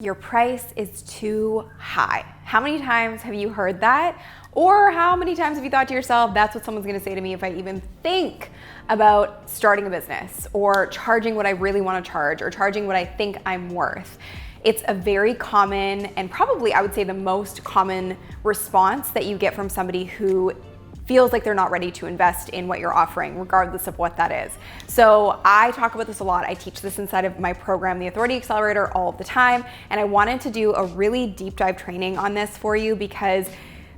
Your price is too high. How many times have you heard that? Or how many times have you thought to yourself, that's what someone's gonna say to me if I even think about starting a business or charging what I really wanna charge or charging what I think I'm worth? It's a very common and probably I would say the most common response that you get from somebody who feels like they're not ready to invest in what you're offering, regardless of what that is. So I talk about this a lot. I teach this inside of my program, the Authority Accelerator, all the time. And I wanted to do a really deep dive training on this for you because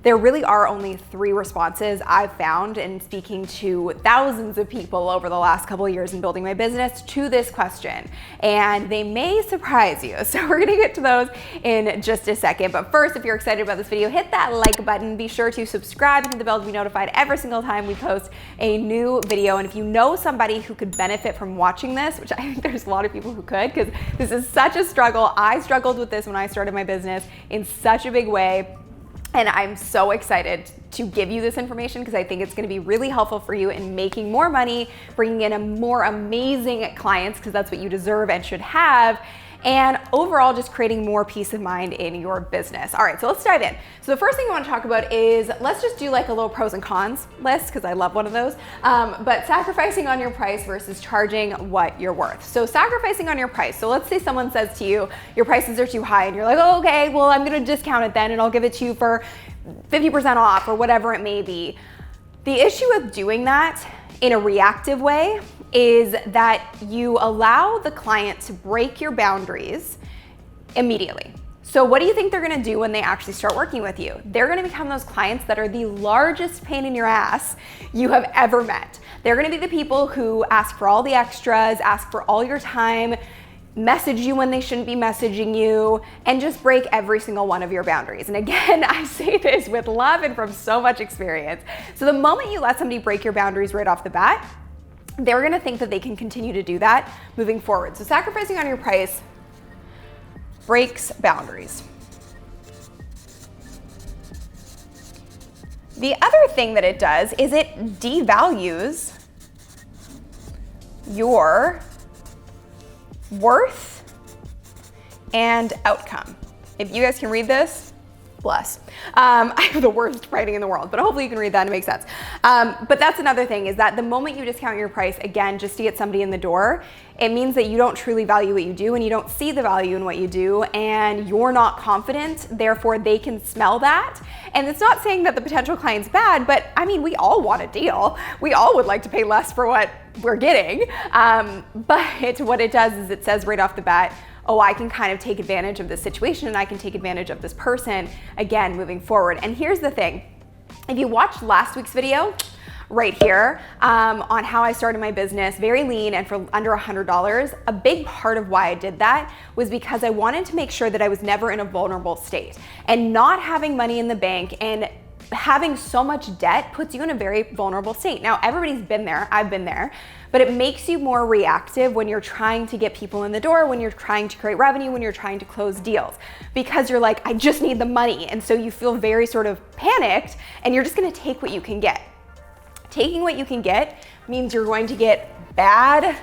there really are only 3 responses I've found in speaking to thousands of people over the last couple of years in building my business to this question. And they may surprise you. So we're gonna get to those in just a second. But first, if you're excited about this video, hit that like button. Be sure to subscribe and hit the bell to be notified every single time we post a new video. And if you know somebody who could benefit from watching this, which I think there's a lot of people who could, because this is such a struggle. I struggled with this when I started my business in such a big way. And I'm so excited to give you this information because I think it's gonna be really helpful for you in making more money, bringing in a more amazing clients, because that's what you deserve and should have, and overall just creating more peace of mind in your business. All right, so let's dive in. So the first thing I wanna talk about is, let's just do like a little pros and cons list, because I love one of those, but sacrificing on your price versus charging what you're worth. So sacrificing on your price. So let's say someone says to you, your prices are too high, and you're like, oh, okay, well, I'm gonna discount it then, and I'll give it to you for 50% off or whatever it may be. The issue with doing that in a reactive way is that you allow the client to break your boundaries immediately. So what do you think they're gonna do when they actually start working with you? They're gonna become those clients that are the largest pain in your ass you have ever met. They're gonna be the people who ask for all the extras, ask for all your time, message you when they shouldn't be messaging you, and just break every single one of your boundaries. And again, I say this with love and from so much experience. So the moment you let somebody break your boundaries right off the bat, they're gonna think that they can continue to do that moving forward. So sacrificing on your price breaks boundaries. The other thing that it does is it devalues your worth and outcome. If you guys can read this, bless. I have the worst writing in the world, but hopefully you can read that and it makes sense. But that's another thing, is that the moment you discount your price, again, just to get somebody in the door, it means that you don't truly value what you do and you don't see the value in what you do and you're not confident, therefore they can smell that. And it's not saying that the potential client's bad, but I mean, we all want a deal. We all would like to pay less for what we're getting. But what it does is it says right off the bat, oh, I can kind of take advantage of this situation and I can take advantage of this person, again, moving forward. And here's the thing. If you watched last week's video right here on how I started my business, very lean and for under $100, a big part of why I did that was because I wanted to make sure that I was never in a vulnerable state. And not having money in the bank and having so much debt puts you in a very vulnerable state. Now, everybody's been there, I've been there, but it makes you more reactive when you're trying to get people in the door, when you're trying to create revenue, when you're trying to close deals, because you're like, I just need the money. And so you feel very sort of panicked and you're just gonna take what you can get. Taking what you can get means you're going to get bad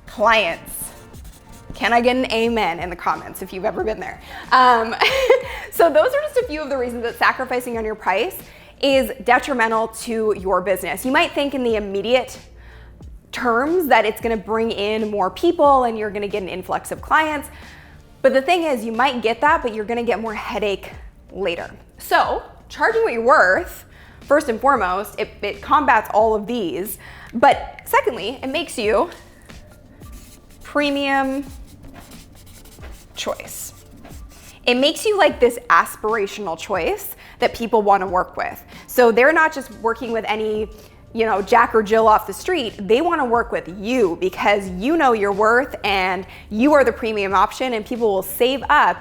clients. Can I get an amen in the comments if you've ever been there? So those are just a few of the reasons that sacrificing on your price is detrimental to your business. You might think in the immediate terms that it's gonna bring in more people and you're gonna get an influx of clients. But the thing is, you might get that, but you're gonna get more headache later. So charging what you're worth, first and foremost, it combats all of these. But secondly, it makes you premium choice. It makes you like this aspirational choice that people want to work with. So they're not just working with any, Jack or Jill off the street. They want to work with you because you know your worth and you are the premium option, and people will save up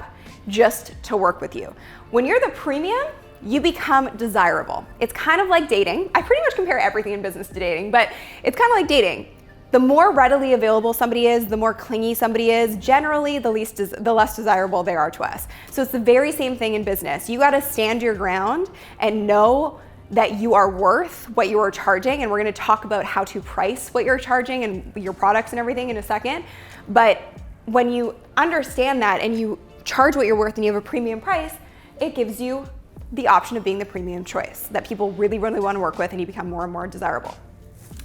just to work with you. When you're the premium, you become desirable. It's kind of like dating. I pretty much compare everything in business to dating, but it's kind of like dating. The more readily available somebody is, the more clingy somebody is, generally the less desirable they are to us. So it's the very same thing in business. You gotta stand your ground and know that you are worth what you are charging. And we're gonna talk about how to price what you're charging and your products and everything in a second. But when you understand that and you charge what you're worth and you have a premium price, it gives you the option of being the premium choice that people really, really want to work with, and you become more and more desirable.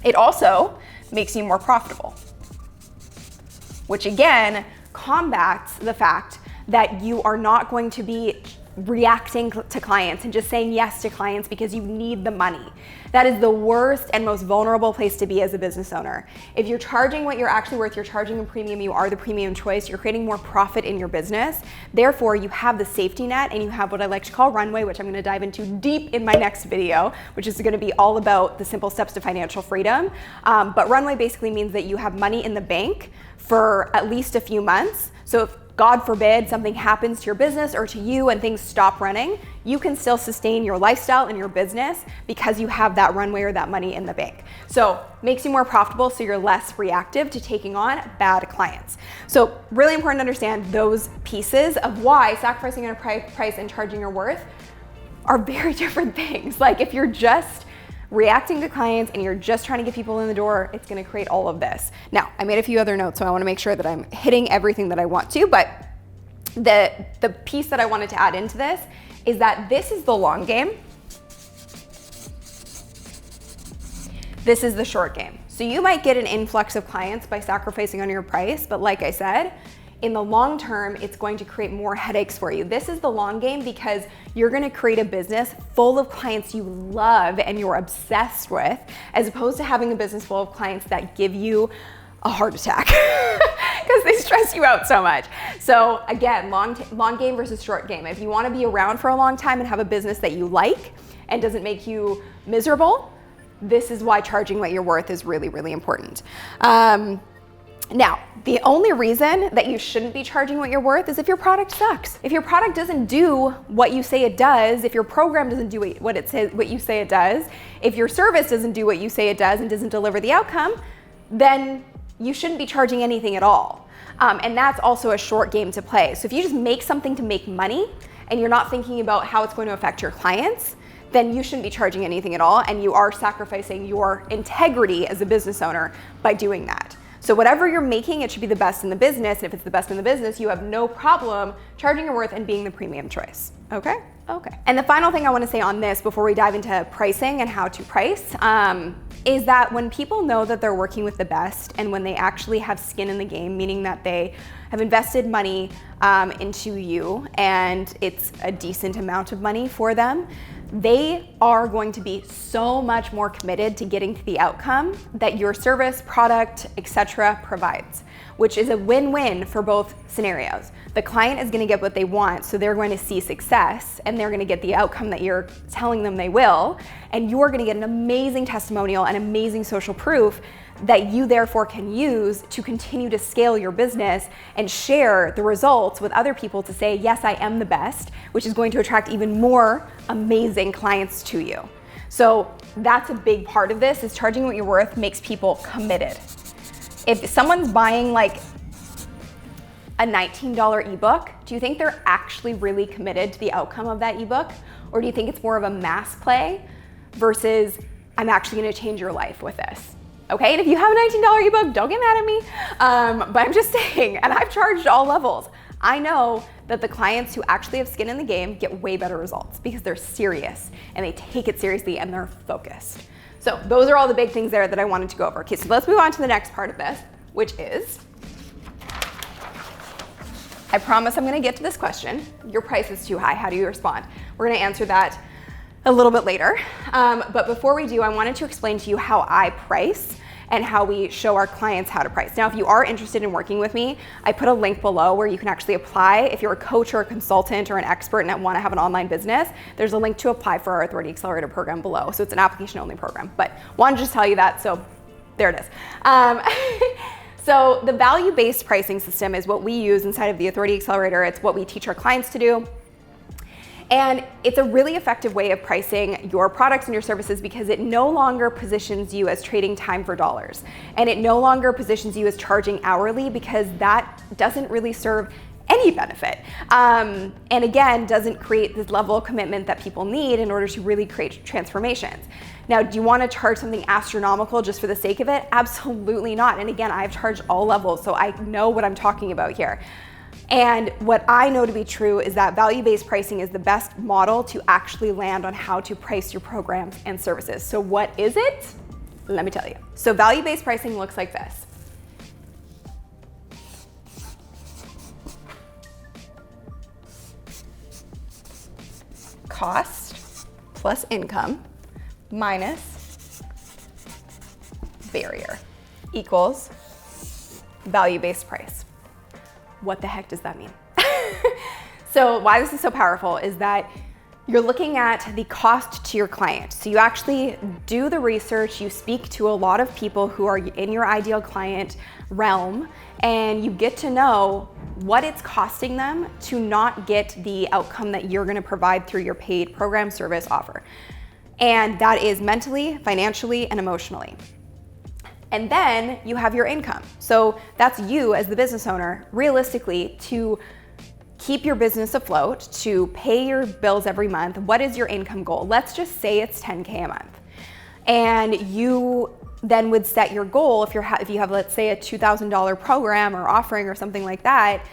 It also makes you more profitable, which again combats the fact that you are not going to be reacting to clients and just saying yes to clients because you need the money. That is the worst and most vulnerable place to be as a business owner. If you're charging what you're actually worth, you're charging a premium, you are the premium choice, you're creating more profit in your business. Therefore, you have the safety net and you have what I like to call runway, which I'm gonna dive into deep in my next video, which is gonna be all about the simple steps to financial freedom. But runway basically means that you have money in the bank for at least a few months. So if God forbid something happens to your business or to you and things stop running, you can still sustain your lifestyle and your business because you have that runway or that money in the bank. So makes you more profitable, so you're less reactive to taking on bad clients. So really important to understand those pieces of why sacrificing on a price and charging your worth are very different things. Like if you're just reacting to clients and you're just trying to get people in the door, it's gonna create all of this. Now, I made a few other notes, so I wanna make sure that I'm hitting everything that I want to, but the piece that I wanted to add into this is that this is the long game. This is the short game. So you might get an influx of clients by sacrificing on your price, but like I said, in the long term, it's going to create more headaches for you. This is the long game because you're gonna create a business full of clients you love and you're obsessed with, as opposed to having a business full of clients that give you a heart attack because they stress you out so much. So again, long game versus short game. If you wanna be around for a long time and have a business that you like and doesn't make you miserable, this is why charging what you're worth is really, really important. Now, the only reason that you shouldn't be charging what you're worth is if your product sucks. If your product doesn't do what you say it does, if your program doesn't do what you say it does, if your service doesn't do what you say it does and doesn't deliver the outcome, then you shouldn't be charging anything at all. And that's also a short game to play. So if you just make something to make money and you're not thinking about how it's going to affect your clients, then you shouldn't be charging anything at all, and you are sacrificing your integrity as a business owner by doing that. So whatever you're making, it should be the best in the business. And if it's the best in the business, you have no problem charging your worth and being the premium choice. Okay? Okay. And the final thing I want to say on this before we dive into pricing and how to price is that when people know that they're working with the best and when they actually have skin in the game, meaning that they have invested money into you and it's a decent amount of money for them, they are going to be so much more committed to getting to the outcome that your service, product, etc. provides, which is a win-win for both scenarios. The client is gonna get what they want, so they're going to see success and they're gonna get the outcome that you're telling them they will, and you're gonna get an amazing testimonial and amazing social proof that you therefore can use to continue to scale your business and share the results with other people to say, yes, I am the best, which is going to attract even more amazing clients to you. So that's a big part of this, is charging what you're worth makes people committed. If someone's buying like a $19 ebook, do you think they're actually really committed to the outcome of that ebook? Or do you think it's more of a mass play versus I'm actually gonna change your life with this? Okay, and if you have a $19 ebook, don't get mad at me, but I'm just saying, and I've charged all levels. I know that the clients who actually have skin in the game get way better results because they're serious and they take it seriously and they're focused. So those are all the big things there that I wanted to go over. Okay, so let's move on to the next part of this, which is, I promise I'm gonna get to this question. Your price is too high, how do you respond? We're gonna answer that a little bit later. But before we do, I wanted to explain to you how I price and how we show our clients how to price. Now, if you are interested in working with me, I put a link below where you can actually apply. If you're a coach or a consultant or an expert and want to have an online business, there's a link to apply for our Authority Accelerator program below. So it's an application-only program, but wanted to just tell you that, so there it is. So the value-based pricing system is what we use inside of the Authority Accelerator. It's what we teach our clients to do. And it's a really effective way of pricing your products and your services because it no longer positions you as trading time for dollars. And it no longer positions you as charging hourly because that doesn't really serve any benefit. And again, doesn't create this level of commitment that people need in order to really create transformations. Now, do you want to charge something astronomical just for the sake of it? Absolutely not. And again, I've charged all levels, so I know what I'm talking about here. And what I know to be true is that value-based pricing is the best model to actually land on how to price your programs and services. So what is it? Let me tell you. So value-based pricing looks like this. Cost plus income minus barrier equals value-based price. What the heck does that mean? So why this is so powerful is that you're looking at the cost to your client. So you actually do the research, you speak to a lot of people who are in your ideal client realm, and you get to know what it's costing them to not get the outcome that you're gonna provide through your paid program, service, offer. And that is mentally, financially, and emotionally. And then you have your income. So that's you as the business owner, realistically, to keep your business afloat, to pay your bills every month. What is your income goal? Let's just say it's 10K a month. And you then would set your goal, if you have, let's say, a $2,000 program or offering or something like that,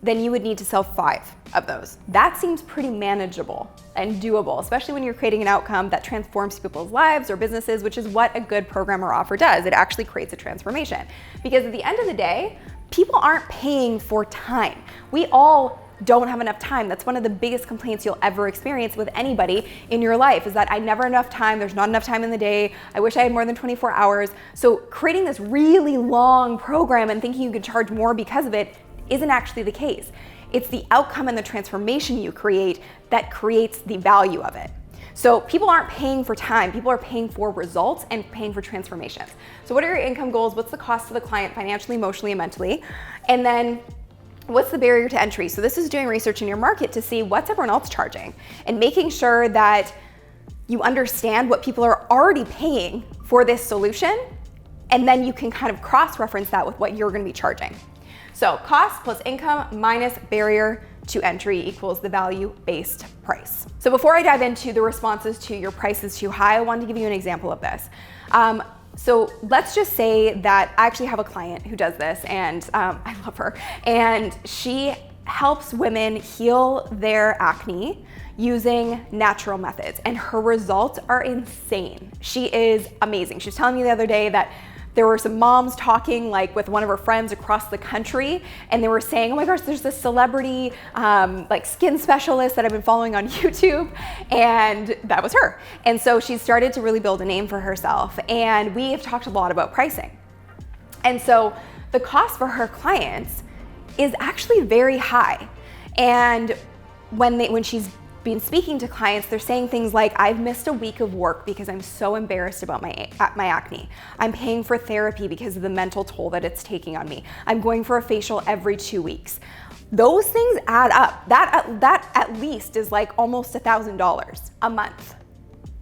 then you would need to sell 5 of those. That seems pretty manageable and doable, especially when you're creating an outcome that transforms people's lives or businesses, which is what a good program or offer does. It actually creates a transformation. Because at the end of the day, people aren't paying for time. We all don't have enough time. That's one of the biggest complaints you'll ever experience with anybody in your life, is that I never have enough time, there's not enough time in the day, I wish I had more than 24 hours. So creating this really long program and thinking you could charge more because of it isn't actually the case. It's the outcome and the transformation you create that creates the value of it. So people aren't paying for time, people are paying for results and paying for transformations. So what are your income goals? What's the cost to the client financially, emotionally, and mentally? And then what's the barrier to entry? So this is doing research in your market to see what's everyone else charging and making sure that you understand what people are already paying for this solution, and then you can kind of cross-reference that with what you're gonna be charging. So cost plus income minus barrier to entry equals the value-based price. So before I dive into the responses to your price is too high, I wanted to give you an example of this. So let's just say that I actually have a client who does this, and I love her, and she helps women heal their acne using natural methods, and her results are insane. She is amazing. She was telling me the other day that there were some moms talking like with one of her friends across the country, and they were saying, oh my gosh, there's this celebrity like skin specialist that I've been following on YouTube, and that was her. And so she started to really build a name for herself, and we have talked a lot about pricing. And so the cost for her clients is actually very high. And when she's been speaking to clients, they're saying things like, I've missed a week of work because I'm so embarrassed about my acne. I'm paying for therapy because of the mental toll that it's taking on me. I'm going for a facial every 2 weeks. Those things add up. That at least is like almost $1,000 a month.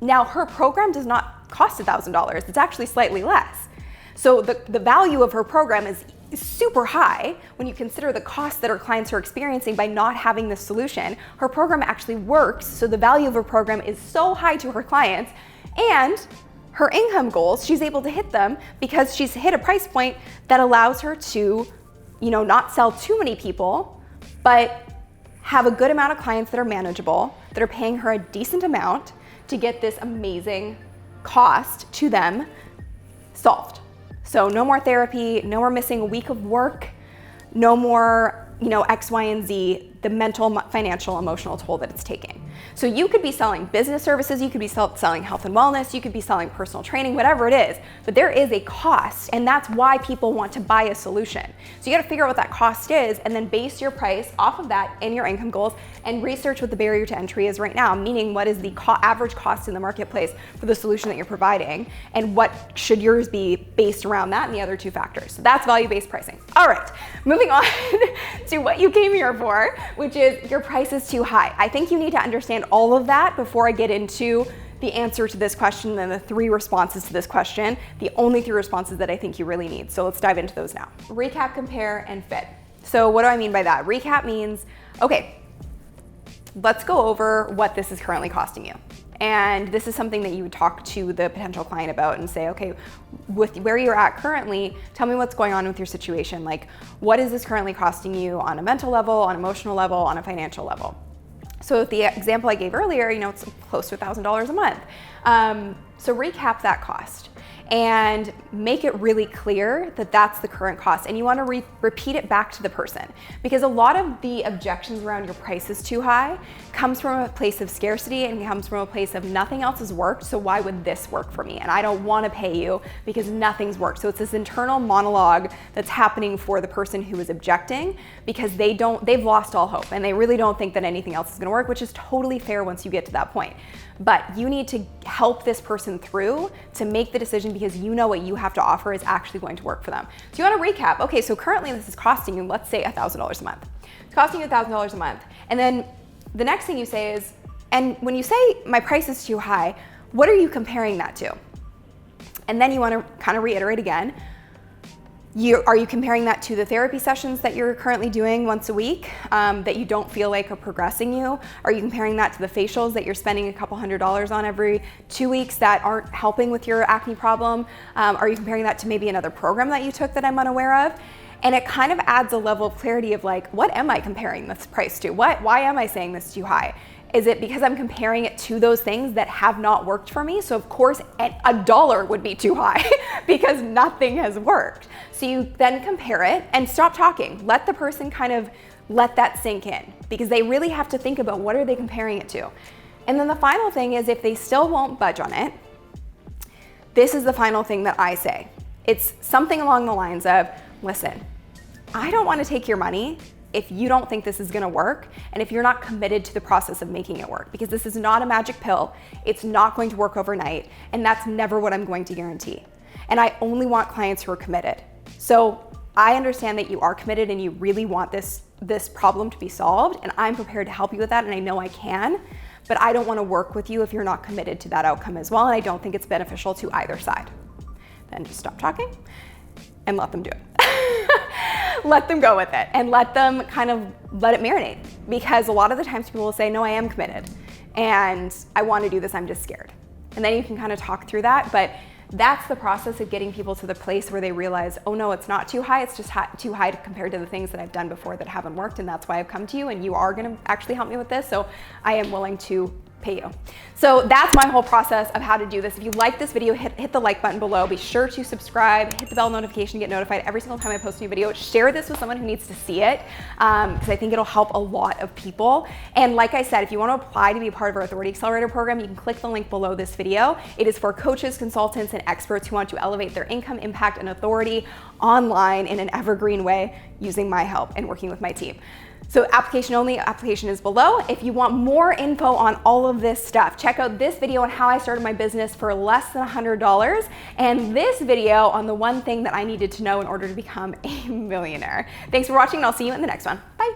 Now, her program does not cost $1,000. It's actually slightly less. So the value of her program is super high when you consider the costs that her clients are experiencing by not having this solution. Her program actually works, so the value of her program is so high to her clients, and her income goals, she's able to hit them because she's hit a price point that allows her to, not sell too many people, but have a good amount of clients that are manageable, that are paying her a decent amount to get this amazing cost to them solved. So no more therapy, no more missing a week of work, no more, X, Y, and Z, the mental, financial, emotional toll that it's taking. So you could be selling business services, you could be selling health and wellness, you could be selling personal training, whatever it is, but there is a cost, and that's why people want to buy a solution. So you gotta figure out what that cost is, and then base your price off of that in your income goals, and research what the barrier to entry is right now, meaning what is the average cost in the marketplace for the solution that you're providing, and what should yours be based around that and the other 2 factors. So that's value-based pricing. All right, moving on to what you came here for, which is your price is too high. I think you need to understand all of that before I get into the answer to this question and the 3 responses to this question, the only 3 responses that I think you really need. So let's dive into those now. Recap, compare, and fit. So what do I mean by that? Recap means, okay, let's go over what this is currently costing you. And this is something that you would talk to the potential client about and say, okay, with where you're at currently, tell me what's going on with your situation. Like, what is this currently costing you on a mental level, on an emotional level, on a financial level? So with the example I gave earlier, it's close to $1,000 a month. So recap that cost and make it really clear that that's the current cost. And you want to repeat it back to the person, because a lot of the objections around your price is too high comes from a place of scarcity and comes from a place of nothing else has worked, so why would this work for me? And I don't want to pay you because nothing's worked. So it's this internal monologue that's happening for the person who is objecting, because they've lost all hope and they really don't think that anything else is going to work, which is totally fair once you get to that point. But you need to help this person through to make the decision, because you know what you have to offer is actually going to work for them. So you want to recap, okay, so currently this is costing you, let's say $1,000 a month. It's costing you $1,000 a month. And then the next thing you say is, and when you say my price is too high, what are you comparing that to? And then you want to kind of reiterate again, are you comparing that to the therapy sessions that you're currently doing once a week that you don't feel like are progressing you? Are you comparing that to the facials that you're spending a couple $100s on every 2 weeks that aren't helping with your acne problem? Are you comparing that to maybe another program that you took that I'm unaware of? And it kind of adds a level of clarity of like, what am I comparing this price to? Why am I saying this is too high? Is it because I'm comparing it to those things that have not worked for me? So of course, $1 would be too high because nothing has worked. So you then compare it and stop talking. Let the person kind of let that sink in, because they really have to think about what are they comparing it to. And then the final thing is, if they still won't budge on it, this is the final thing that I say. It's something along the lines of, listen, I don't want to take your money if you don't think this is going to work, and if you're not committed to the process of making it work, because this is not a magic pill. It's not going to work overnight, and that's never what I'm going to guarantee. And I only want clients who are committed. So I understand that you are committed and you really want this problem to be solved, and I'm prepared to help you with that, and I know I can, but I don't want to work with you if you're not committed to that outcome as well, and I don't think it's beneficial to either side. Then just stop talking and let them do it. Let them go with it and let them kind of let it marinate, because a lot of the times people will say, no, I am committed and I want to do this, I'm just scared. And then you can kind of talk through that, but that's the process of getting people to the place where they realize, oh no, it's not too high, it's just too high compared to the things that I've done before that haven't worked, and that's why I've come to you, and you are going to actually help me with this, so I am willing to pay you. So that's my whole process of how to do this. If you like this video, hit the like button below. Be sure to subscribe, hit the bell notification, get notified every single time I post a new video. Share this with someone who needs to see it, because I think it'll help a lot of people. And like I said, if you want to apply to be a part of our Authority Accelerator program, you can click the link below this video. It is for coaches, consultants, and experts who want to elevate their income, impact, and authority online in an evergreen way using my help and working with my team. So application only, application is below. If you want more info on all of this stuff, check out this video on how I started my business for less than $100, and this video on the one thing that I needed to know in order to become a millionaire. Thanks for watching, and I'll see you in the next one. Bye.